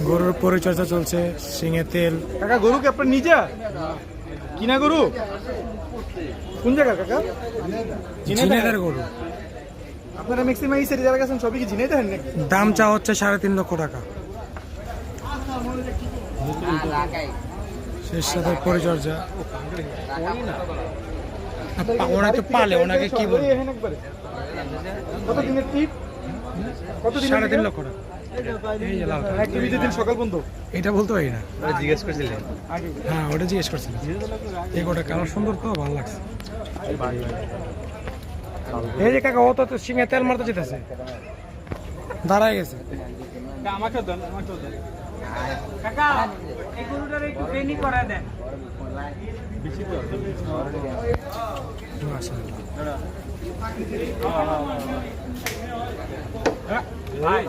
গরুর পরিচর্যা চলছে, শিঙে তেল। কাকা গরু কি আপনার নিজা কিনা গরু? কোন জায়গা কাকা? ঝিনাইদের গরু। আপনারা ম্যাক্সিমাম এই সাইডে যারা গেছেন সবই কি ঝিনাইতে হেন নাকি? দাম চা হচ্ছে 3.5 লক্ষ টাকা। শেষ সাথে পরিচর্যা। ওরা তো পালে, ওনাকে কি বলবো? কত দিনের টিপ? কত দিন? 3.5 লক্ষ টাকা। এই যে লালটা। এক টিভিতে দিন সকাল বন্ধ। এটা বলতে পারি না। জিজ্ঞেস করছিলেন? হ্যাঁ, ওটা জিজ্ঞেস করছিলাম। এই গোটা কালার সুন্দর তো, ভালো লাগছে। এই যে কাকা, ও তো সিঙে তেল মারতে যেতেছে, দাঁড়ায় গেছে। আমাকে দেন, আমাকে দেন। কাকা এই গরুটার একটু ট্রেনিং করা দেন। মাশাআল্লাহ। ভাই